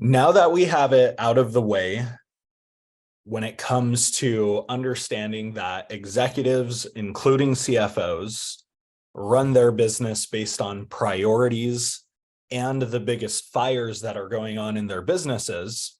Now that we have it out of the way, when it comes to understanding that executives, including CFOs, run their business based on priorities and the biggest fires that are going on in their businesses,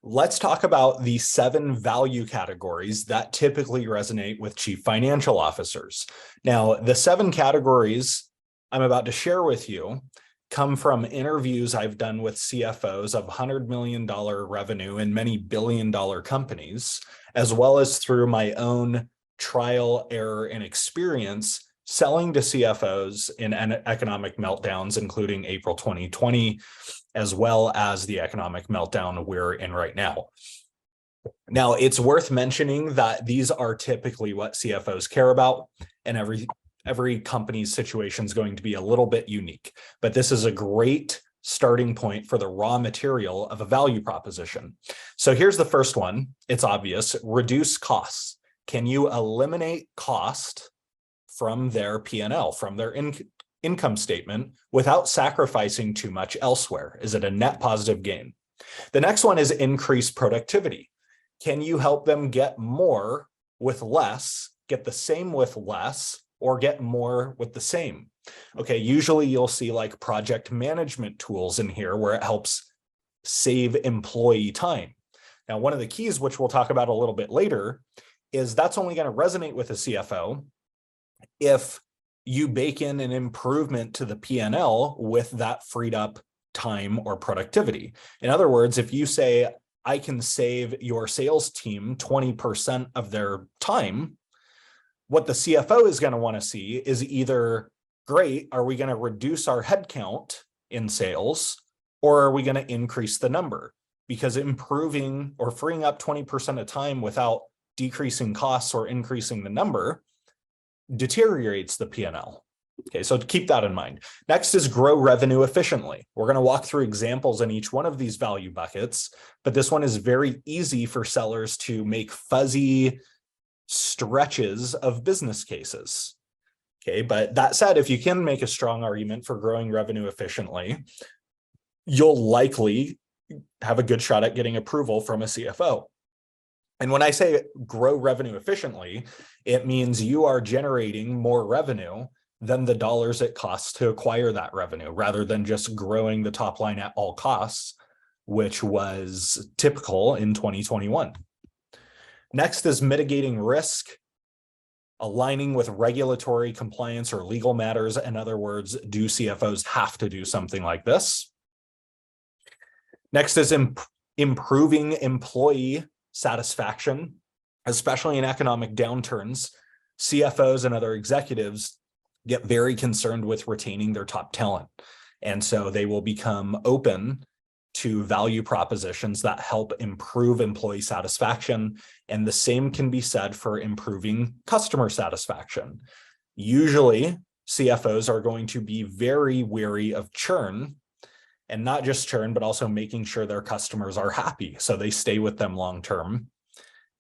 let's talk about the 7 value categories that typically resonate with chief financial officers. Now, the 7 categories I'm about to share with you come from interviews I've done with CFOs of $100 million revenue and many billion-dollar companies, as well as through my own trial, error, and experience selling to CFOs in economic meltdowns, including April 2020, as well as the economic meltdown we're in right now. Now, it's worth mentioning that these are typically what CFOs care about, and every company's situation is going to be a little bit unique, but this is a great starting point for the raw material of a value proposition. So here's the first one. It's obvious: reduce costs. Can you eliminate cost from their P&L, from their income statement, without sacrificing too much elsewhere? Is it a net positive gain? The next one is increase productivity. Can you help them get more with less, get the same with less, or get more with the same? Okay, usually you'll see like project management tools in here where it helps save employee time. Now, one of the keys, which we'll talk about a little bit later, is that's only going to resonate with a CFO if you bake in an improvement to the P&L with that freed up time or productivity. In other words, if you say, I can save your sales team 20% of their time, what the CFO is going to want to see is either, great, are we going to reduce our headcount in sales, or are we going to increase the number? Because improving or freeing up 20% of time without decreasing costs or increasing the number deteriorates the P&L. Okay, so keep that in mind. Next is grow revenue efficiently. We're going to walk through examples in each one of these value buckets, but this one is very easy for sellers to make fuzzy stretches of business cases. Okay, but that said, if you can make a strong argument for growing revenue efficiently, you'll likely have a good shot at getting approval from a CFO. And when I say grow revenue efficiently, it means you are generating more revenue than the dollars it costs to acquire that revenue, rather than just growing the top line at all costs, which was typical in 2021. Next is mitigating risk, aligning with regulatory compliance or legal matters. In other words, do CFOs have to do something like this? Next is improving employee satisfaction, especially in economic downturns. CFOs and other executives get very concerned with retaining their top talent. And so they will become open to value propositions that help improve employee satisfaction. And the same can be said for improving customer satisfaction. Usually, CFOs are going to be very wary of churn, and not just churn, but also making sure their customers are happy, so they stay with them long term.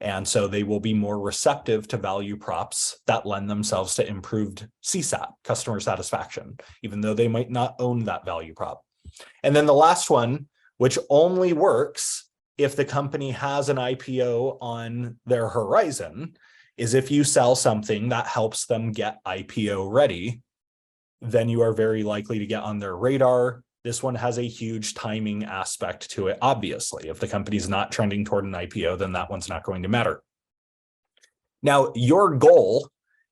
And so they will be more receptive to value props that lend themselves to improved CSAT, customer satisfaction, even though they might not own that value prop. And then the last one, which only works if the company has an IPO on their horizon, is if you sell something that helps them get IPO ready, then you are very likely to get on their radar. This one has a huge timing aspect to it, obviously. If the company's not trending toward an IPO, then that one's not going to matter. Now, your goal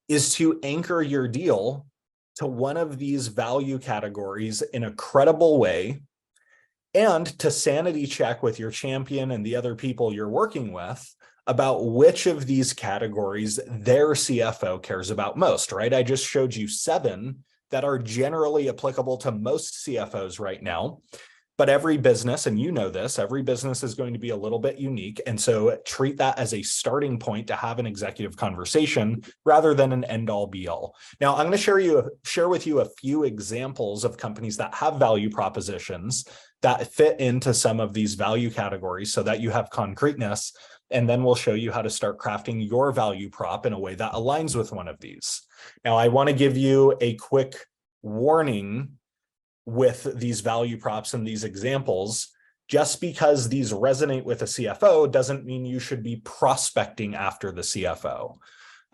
is to anchor your deal to one of these value categories in a credible way, and to sanity check with your champion and the other people you're working with about which of these categories their CFO cares about most, right? I just showed you 7 that are generally applicable to most CFOs right now. But every business, and you know this, every business is going to be a little bit unique. And so treat that as a starting point to have an executive conversation rather than an end-all be-all. Now, I'm going to share with you a few examples of companies that have value propositions that fit into some of these value categories so that you have concreteness. And then we'll show you how to start crafting your value prop in a way that aligns with one of these. Now, I want to give you a quick warning with these value props and these examples. Just because these resonate with a CFO doesn't mean you should be prospecting after the CFO.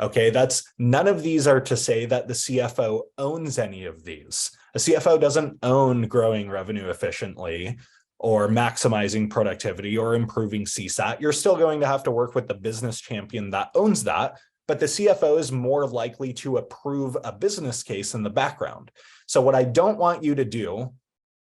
Okay, none of these are to say that the CFO owns any of these. A CFO doesn't own growing revenue efficiently or maximizing productivity or improving CSAT. You're still going to have to work with the business champion that owns that, but the CFO is more likely to approve a business case in the background. So what I don't want you to do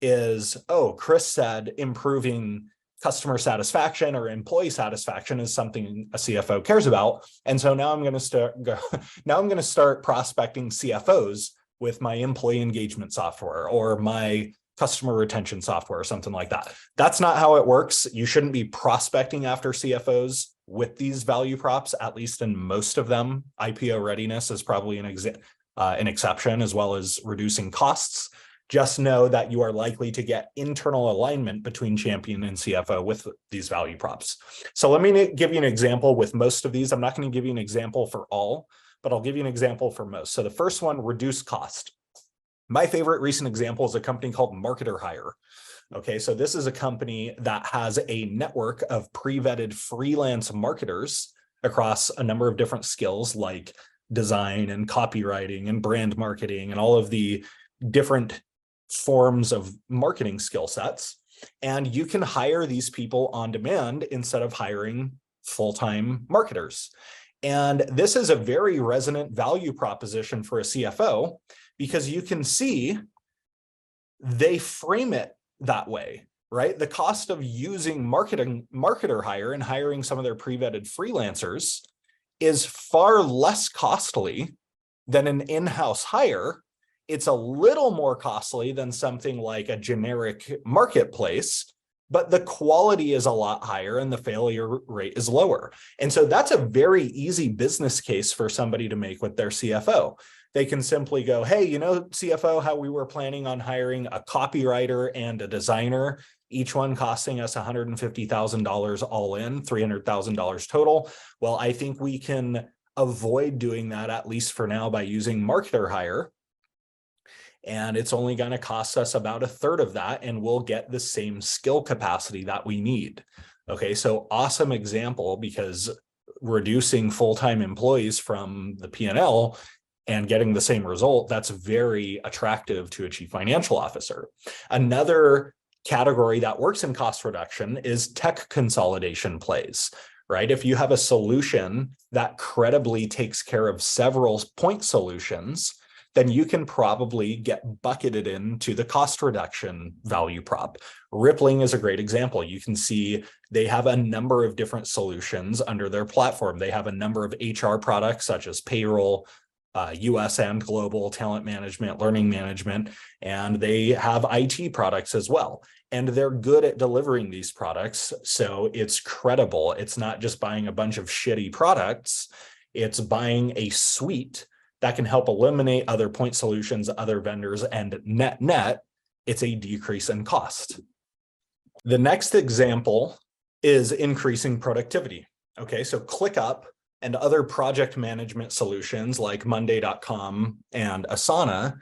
is, oh, Chris said improving customer satisfaction or employee satisfaction is something a CFO cares about. And so now I'm going to start prospecting CFOs with my employee engagement software or my customer retention software or something like that. That's not how it works. You shouldn't be prospecting after CFOs with these value props, at least in most of them. IPO readiness is probably an exception, as well as reducing costs. Just know that you are likely to get internal alignment between champion and CFO with these value props. So let me give you an example with most of these. I'm not going to give you an example for all, but I'll give you an example for most. So the first one, reduce cost. My favorite recent example is a company called Marketer Hire. Okay, so this is a company that has a network of pre-vetted freelance marketers across a number of different skills like design and copywriting and brand marketing and all of the different forms of marketing skill sets. And you can hire these people on demand instead of hiring full-time marketers. And this is a very resonant value proposition for a CFO because you can see they frame it that way, right? The cost of using Marketer Hire and hiring some of their pre-vetted freelancers is far less costly than an in-house hire. It's a little more costly than something like a generic marketplace, but the quality is a lot higher and the failure rate is lower. And so that's a very easy business case for somebody to make with their CFO. They can simply go, hey, you know, CFO, how we were planning on hiring a copywriter and a designer, each one costing us $150,000 all in, $300,000 total. Well, I think we can avoid doing that, at least for now, by using Marketer Hire. And it's only going to cost us about a third of that, and we'll get the same skill capacity that we need. Okay, so awesome example, because reducing full-time employees from the P&L and getting the same result, that's very attractive to a chief financial officer. Another category that works in cost reduction is tech consolidation plays, right? If you have a solution that credibly takes care of several point solutions, then you can probably get bucketed into the cost reduction value prop. Rippling is a great example. You can see they have a number of different solutions under their platform. They have a number of HR products such as payroll, US and global talent management, learning management, and they have IT products as well. And they're good at delivering these products, so it's credible. It's not just buying a bunch of shitty products, it's buying a suite that can help eliminate other point solutions, other vendors, and net, it's a decrease in cost. The next example is increasing productivity. Okay, so ClickUp and other project management solutions like Monday.com and Asana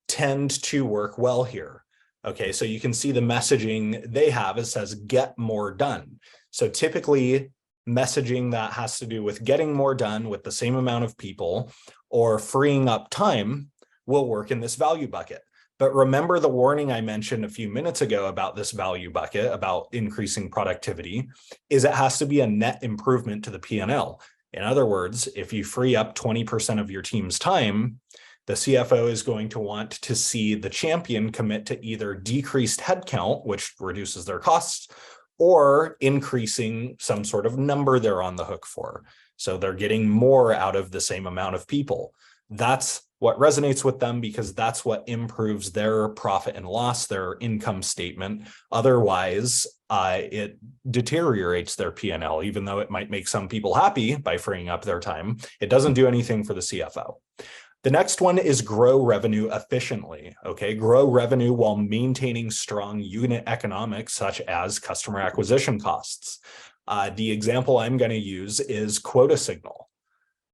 tend to work well here. Okay, so you can see the messaging they have. It says, get more done. So typically messaging that has to do with getting more done with the same amount of people or freeing up time will work in this value bucket. But remember the warning I mentioned a few minutes ago about this value bucket, about increasing productivity, is it has to be a net improvement to the P&L. In other words, if you free up 20% of your team's time, the CFO is going to want to see the champion commit to either decreased headcount, which reduces their costs, or increasing some sort of number they're on the hook for. So they're getting more out of the same amount of people. That's what resonates with them because that's what improves their profit and loss, their income statement. Otherwise, it deteriorates their P&L, even though it might make some people happy by freeing up their time. It doesn't do anything for the CFO. The next one is grow revenue efficiently. Okay, grow revenue while maintaining strong unit economics, such as customer acquisition costs. The example I'm going to use is QuotaSignal,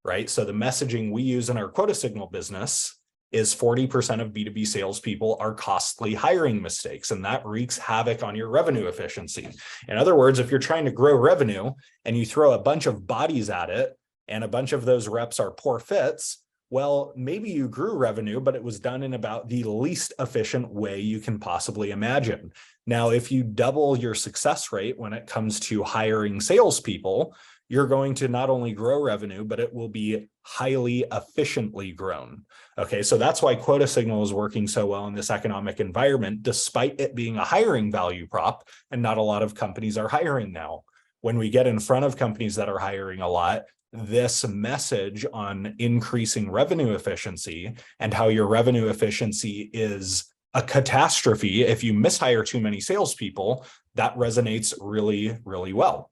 right? So the messaging we use in our QuotaSignal business is 40% of B2B salespeople are costly hiring mistakes, and that wreaks havoc on your revenue efficiency. In other words, if you're trying to grow revenue and you throw a bunch of bodies at it and a bunch of those reps are poor fits, well, maybe you grew revenue, but it was done in about the least efficient way you can possibly imagine. Now, if you double your success rate when it comes to hiring salespeople, you're going to not only grow revenue, but it will be highly efficiently grown. Okay, so that's why QuotaSignal is working so well in this economic environment, despite it being a hiring value prop, and not a lot of companies are hiring now. When we get in front of companies that are hiring a lot, this message on increasing revenue efficiency and how your revenue efficiency is a catastrophe if you mishire too many salespeople, that resonates really, really well.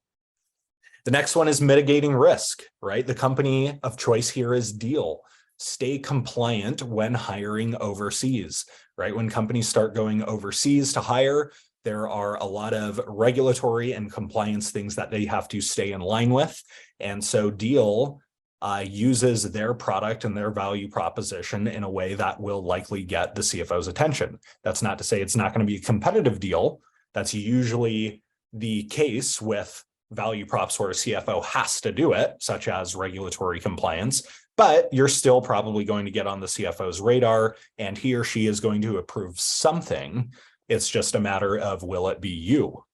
The next one is mitigating risk, right? The company of choice here is Deal. Stay compliant when hiring overseas, right? When companies start going overseas to hire, there are a lot of regulatory and compliance things that they have to stay in line with. And so Deal uses their product and their value proposition in a way that will likely get the CFO's attention. That's not to say it's not going to be a competitive deal. That's usually the case with value props where a CFO has to do it, such as regulatory compliance, but you're still probably going to get on the CFO's radar and he or she is going to approve something. It's just a matter of will it be you?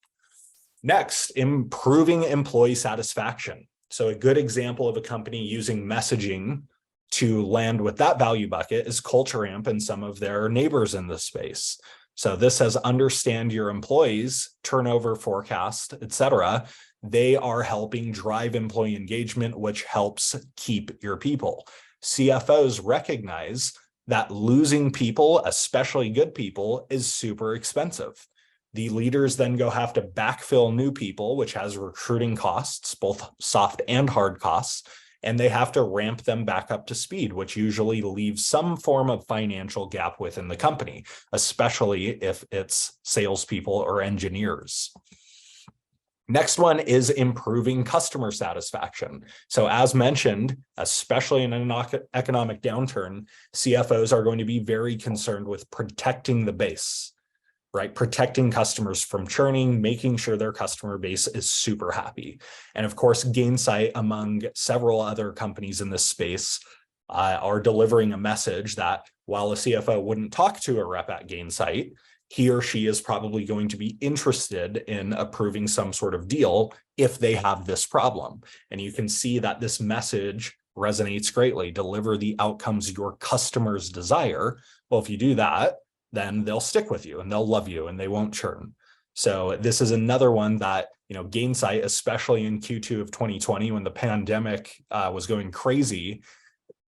Next, improving employee satisfaction. So a good example of a company using messaging to land with that value bucket is Culture Amp and some of their neighbors in the space. So this says understand your employees, turnover forecast, etc. They are helping drive employee engagement, which helps keep your people. CFOs recognize that losing people, especially good people, is super expensive. The leaders then have to backfill new people, which has recruiting costs, both soft and hard costs, and they have to ramp them back up to speed, which usually leaves some form of financial gap within the company, especially if it's salespeople or engineers. Next one is improving customer satisfaction. So as mentioned, especially in an economic downturn, CFOs are going to be very concerned with protecting the base, right? Protecting customers from churning, making sure their customer base is super happy. And of course, Gainsight, among several other companies in this space, are delivering a message that while a CFO wouldn't talk to a rep at Gainsight, he or she is probably going to be interested in approving some sort of deal if they have this problem. And you can see that this message resonates greatly. Deliver the outcomes your customers desire. Well, if you do that, then they'll stick with you and they'll love you and they won't churn. So this is another one that, Gainsight, especially in Q2 of 2020, when the pandemic was going crazy,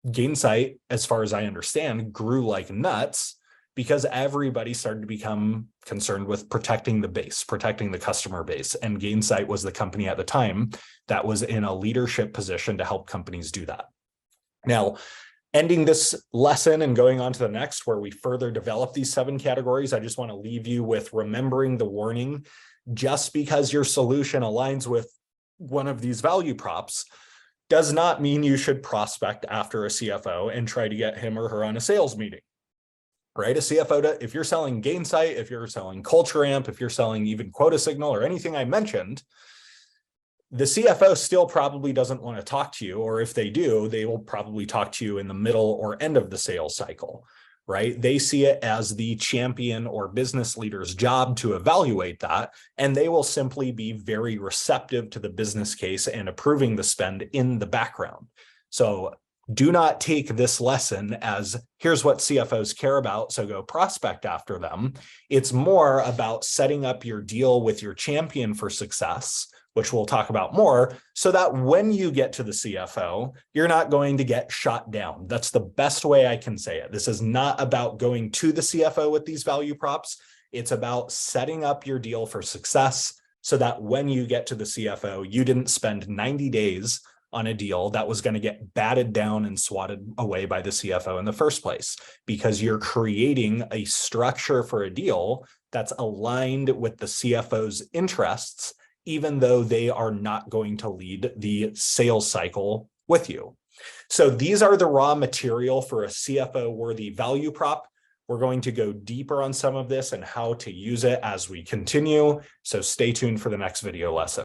Gainsight, as far as I understand, grew like nuts because everybody started to become concerned with protecting the base, protecting the customer base. And Gainsight was the company at the time that was in a leadership position to help companies do that. Now, ending this lesson and going on to the next, where we further develop these 7 categories, I just want to leave you with remembering the warning. Just because your solution aligns with one of these value props does not mean you should prospect after a CFO and try to get him or her on a sales meeting. Right? A CFO, if you're selling Gainsight, if you're selling Culture Amp, if you're selling even QuotaSignal or anything I mentioned, the CFO still probably doesn't want to talk to you, or if they do, they will probably talk to you in the middle or end of the sales cycle, right? They see it as the champion or business leader's job to evaluate that, and they will simply be very receptive to the business case and approving the spend in the background. So do not take this lesson as here's what CFOs care about, so go prospect after them. It's more about setting up your deal with your champion for success, which we'll talk about more, so that when you get to the CFO, you're not going to get shot down. That's the best way I can say it. This is not about going to the CFO with these value props. It's about setting up your deal for success so that when you get to the CFO, you didn't spend 90 days on a deal that was going to get batted down and swatted away by the CFO in the first place, because you're creating a structure for a deal that's aligned with the CFO's interests, even though they are not going to lead the sales cycle with you. So these are the raw material for a CFO worthy value prop. We're going to go deeper on some of this and how to use it as we continue. So stay tuned for the next video lesson.